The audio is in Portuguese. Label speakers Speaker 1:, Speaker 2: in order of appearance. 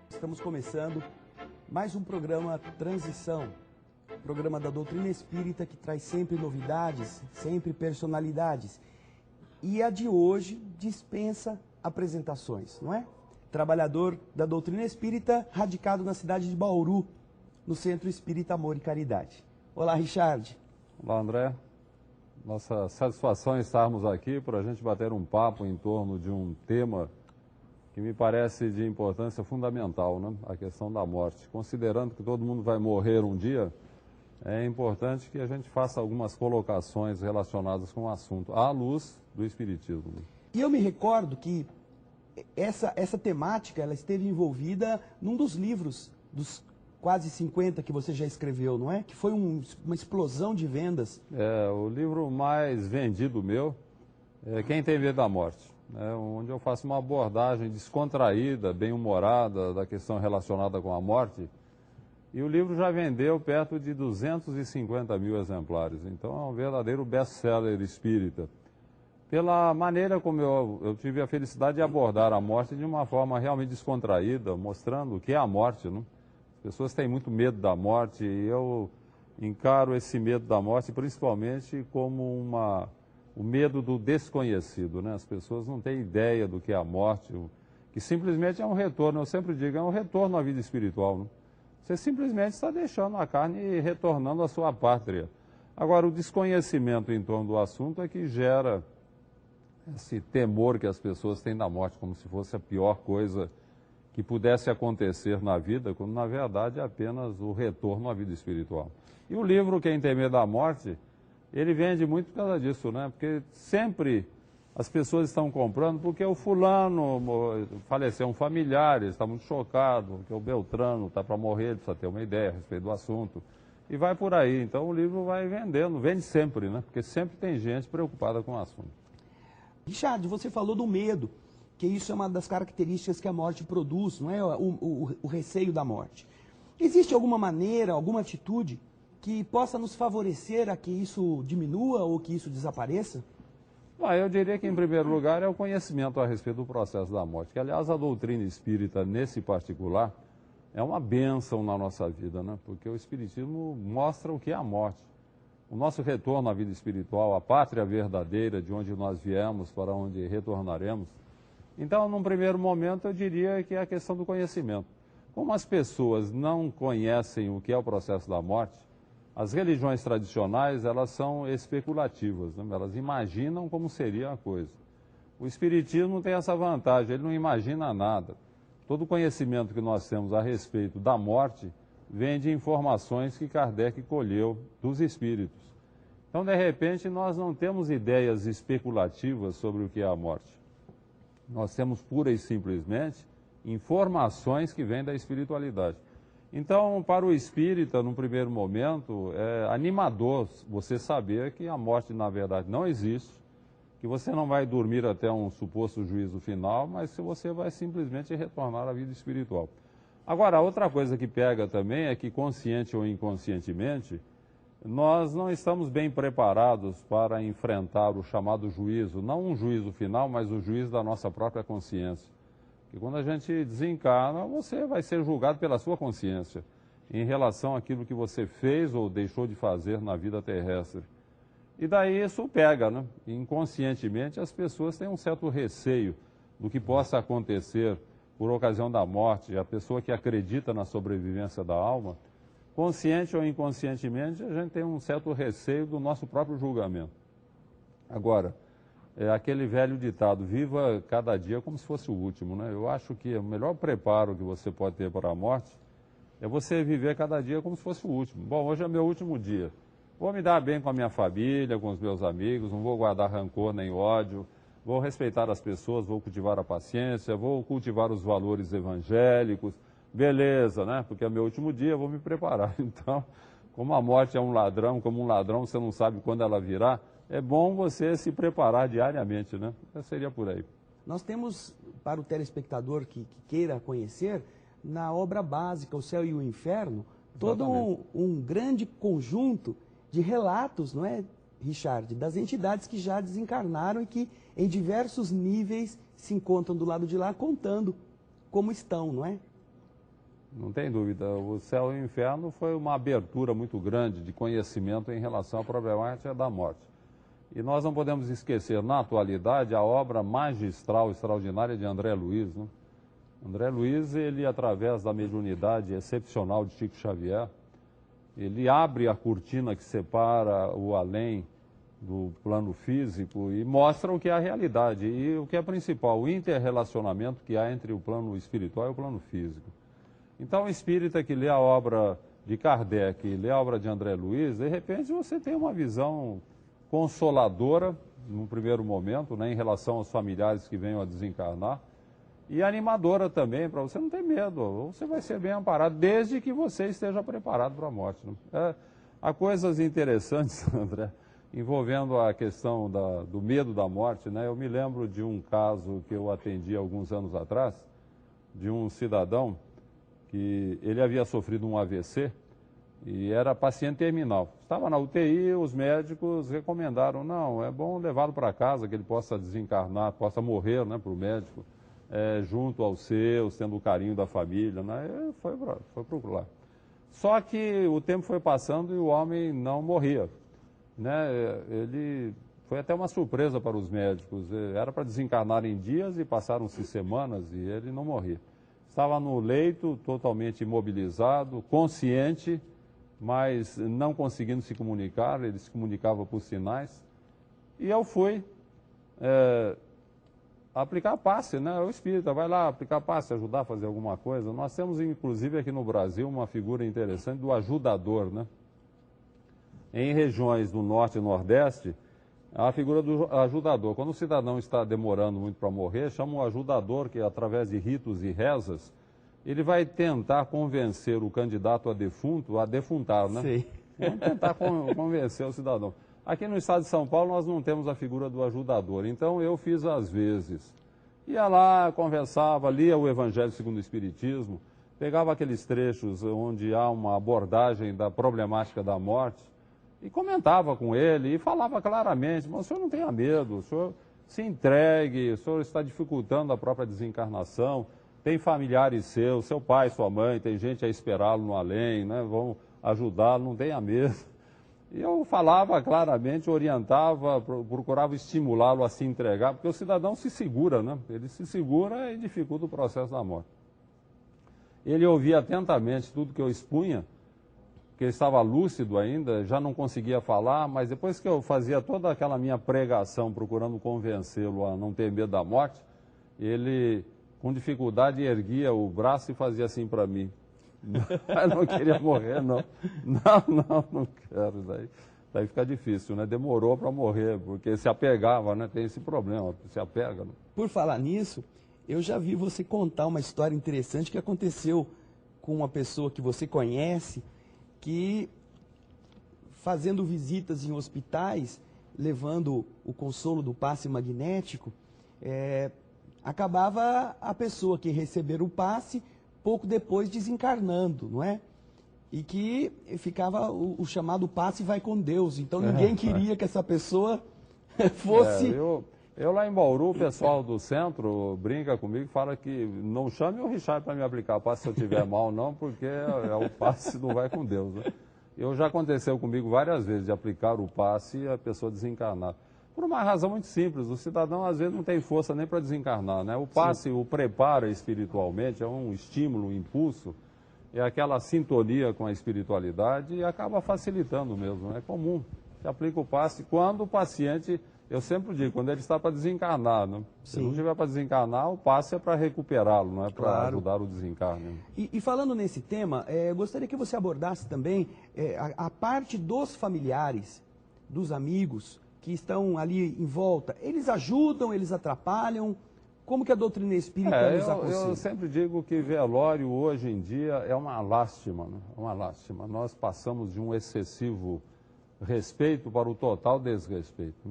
Speaker 1: Estamos começando mais um programa Transição, programa da doutrina espírita que traz sempre novidades, sempre personalidades. E a de hoje dispensa apresentações, não é? Trabalhador da doutrina espírita, radicado na cidade de Bauru, no Centro Espírita Amor e Caridade. Olá, Richard.
Speaker 2: Olá, André. Nossa satisfação em estarmos aqui para a gente bater um papo em torno de um tema que me parece de importância fundamental, né? A questão da morte. Considerando que todo mundo vai morrer um dia, é importante que a gente faça algumas colocações relacionadas com o assunto, à luz do Espiritismo.
Speaker 1: E eu me recordo que essa temática ela esteve envolvida num dos livros, dos quase 50 que você já escreveu, não é? Que foi uma explosão de vendas.
Speaker 2: É, o livro mais vendido meu é Quem Tem Medo da Morte. Onde eu faço uma abordagem descontraída, bem-humorada da questão relacionada com a morte. E o livro já vendeu perto de 250 mil exemplares. Então é um verdadeiro best-seller espírita. Pela maneira como eu tive a felicidade de abordar a morte de uma forma realmente descontraída, mostrando o que é a morte, né? As pessoas têm muito medo da morte e eu encaro esse medo da morte principalmente como o medo do desconhecido, né? As pessoas não têm ideia do que é a morte, que simplesmente é um retorno, eu sempre digo, é um retorno à vida espiritual, né? Você simplesmente está deixando a carne e retornando à sua pátria. Agora, o desconhecimento em torno do assunto é que gera esse temor que as pessoas têm da morte, como se fosse a pior coisa que pudesse acontecer na vida, quando na verdade é apenas o retorno à vida espiritual. E o livro Quem Tem Medo da Morte, ele vende muito por causa disso, né? Porque sempre as pessoas estão comprando porque o fulano faleceu, um familiar, ele está muito chocado, porque o Beltrano está para morrer, ele precisa ter uma ideia a respeito do assunto. E vai por aí. Então o livro vai vendendo, vende sempre, né? Porque sempre tem gente preocupada com o assunto.
Speaker 1: Richard, você falou do medo, que isso é uma das características que a morte produz, não é? O receio da morte. Existe alguma maneira, alguma atitude que possa nos favorecer a que isso diminua ou que isso desapareça?
Speaker 2: Eu diria que, em primeiro lugar, é o conhecimento a respeito do processo da morte, que, aliás, a doutrina espírita, nesse particular, é uma bênção na nossa vida, né? Porque o Espiritismo mostra o que é a morte. O nosso retorno à vida espiritual, a pátria verdadeira, de onde nós viemos, para onde retornaremos. Então, num primeiro momento, eu diria que é a questão do conhecimento. Como as pessoas não conhecem o que é o processo da morte, as religiões tradicionais, elas são especulativas, né? Elas imaginam como seria a coisa. O Espiritismo tem essa vantagem, ele não imagina nada. Todo o conhecimento que nós temos a respeito da morte vem de informações que Kardec colheu dos espíritos. Então, de repente, nós não temos ideias especulativas sobre o que é a morte. Nós temos pura e simplesmente informações que vêm da espiritualidade. Então, para o espírita, num primeiro momento, é animador você saber que a morte, na verdade, não existe, que você não vai dormir até um suposto juízo final, mas que você vai simplesmente retornar à vida espiritual. Agora, outra coisa que pega também é que, consciente ou inconscientemente, nós não estamos bem preparados para enfrentar o chamado juízo, não um juízo final, mas o juízo da nossa própria consciência. E quando a gente desencarna, você vai ser julgado pela sua consciência em relação àquilo que você fez ou deixou de fazer na vida terrestre. E daí isso pega, né? Inconscientemente as pessoas têm um certo receio do que possa acontecer por ocasião da morte. A pessoa que acredita na sobrevivência da alma, consciente ou inconscientemente, a gente tem um certo receio do nosso próprio julgamento. Agora, é aquele velho ditado, viva cada dia como se fosse o último, né? Eu acho que o melhor preparo que você pode ter para a morte é você viver cada dia como se fosse o último. Bom, hoje é meu último dia. Vou me dar bem com a minha família, com os meus amigos, não vou guardar rancor nem ódio, vou respeitar as pessoas, vou cultivar a paciência, vou cultivar os valores evangélicos. Beleza, né? Porque é meu último dia, vou me preparar. Então, como a morte é um ladrão, como um ladrão você não sabe quando ela virá, é bom você se preparar diariamente, né? Seria por aí.
Speaker 1: Nós temos, para o telespectador que queira conhecer, na obra básica, O Céu e o Inferno, todo um grande conjunto de relatos, não é? Richard, das entidades que já desencarnaram e que em diversos níveis se encontram do lado de lá contando como estão, não é?
Speaker 2: Não tem dúvida. O céu e o inferno foi uma abertura muito grande de conhecimento em relação à problemática da morte. E nós não podemos esquecer, na atualidade, a obra magistral, extraordinária de André Luiz, né? André Luiz, ele, através da mediunidade excepcional de Chico Xavier, ele abre a cortina que separa o além do plano físico e mostra o que é a realidade. E o que é principal, o interrelacionamento que há entre o plano espiritual e o plano físico. Então, o espírita que lê a obra de Kardec e lê a obra de André Luiz, de repente você tem uma visão consoladora, num primeiro momento, né, em relação aos familiares que venham a desencarnar, e animadora também, para você não ter medo, você vai ser bem amparado, desde que você esteja preparado para a morte. Né? Há coisas interessantes, André, envolvendo a questão do medo da morte. Né? Eu me lembro de um caso que eu atendi alguns anos atrás, de um cidadão que ele havia sofrido um AVC e era paciente terminal. Estava na UTI, os médicos recomendaram, não, é bom levá-lo para casa, que ele possa desencarnar, possa morrer, né, para o médico, junto aos seus, tendo o carinho da família, né, foi procurar. Só que o tempo foi passando e o homem não morria. Né, ele foi até uma surpresa para os médicos, era para desencarnar em dias e passaram-se semanas e ele não morria. Estava no leito, totalmente imobilizado, consciente, mas não conseguindo se comunicar, ele se comunicava por sinais. E eu fui aplicar passe, né? O espírita vai lá aplicar passe, ajudar a fazer alguma coisa. Nós temos, inclusive, aqui no Brasil, uma figura interessante do ajudador, né? Em regiões do Norte e Nordeste, a figura do ajudador. Quando o cidadão está demorando muito para morrer, chama o ajudador, que através de ritos e rezas, ele vai tentar convencer o candidato a defunto a defuntar, né?
Speaker 1: Sim.
Speaker 2: Vamos tentar convencer o cidadão. Aqui no estado de São Paulo nós não temos a figura do ajudador, então eu fiz às vezes. Ia lá, conversava, lia o Evangelho segundo o Espiritismo, pegava aqueles trechos onde há uma abordagem da problemática da morte, e comentava com ele e falava claramente, mas o senhor não tenha medo, o senhor se entregue, o senhor está dificultando a própria desencarnação, tem familiares seus, seu pai, sua mãe, tem gente a esperá-lo no além, né? Vão ajudá-lo, não tenha medo. E eu falava claramente, orientava, procurava estimulá-lo a se entregar, porque o cidadão se segura, né? Ele se segura e dificulta o processo da morte. Ele ouvia atentamente tudo que eu expunha, que ele estava lúcido ainda, já não conseguia falar, mas depois que eu fazia toda aquela minha pregação, procurando convencê-lo a não ter medo da morte, ele, com dificuldade, erguia o braço e fazia assim para mim. Eu não queria morrer, não. Não quero. Daí fica difícil, né? Demorou para morrer, porque se apegava, né? Tem esse problema, se apega. Né?
Speaker 1: Por falar nisso, eu já vi você contar uma história interessante que aconteceu com uma pessoa que você conhece, que fazendo visitas em hospitais, levando o consolo do passe magnético, acabava a pessoa que receber o passe pouco depois desencarnando, não é? E que ficava o chamado passe vai com Deus. Então ninguém queria que essa pessoa fosse...
Speaker 2: Eu lá em Bauru, o pessoal do centro brinca comigo e fala que não chame o Richard para me aplicar o passe se eu estiver mal, não, porque o passe não vai com Deus. Né? Já aconteceu comigo várias vezes de aplicar o passe e a pessoa desencarnar. Por uma razão muito simples, o cidadão às vezes não tem força nem para desencarnar. Né? O passe o prepara espiritualmente, é um estímulo, um impulso, é aquela sintonia com a espiritualidade e acaba facilitando mesmo. É comum, se aplica o passe quando o paciente... Eu sempre digo, quando ele está para desencarnar, né? Se não estiver para desencarnar, o passe é para recuperá-lo, não é para ajudar o desencarne.
Speaker 1: E falando nesse tema, gostaria que você abordasse também a parte dos familiares, dos amigos que estão ali em volta. Eles ajudam, eles atrapalham? Como que a doutrina espírita nos aconselha?
Speaker 2: Eu sempre digo que velório hoje em dia é uma lástima, né? Uma lástima. Nós passamos de um excessivo respeito para o total desrespeito.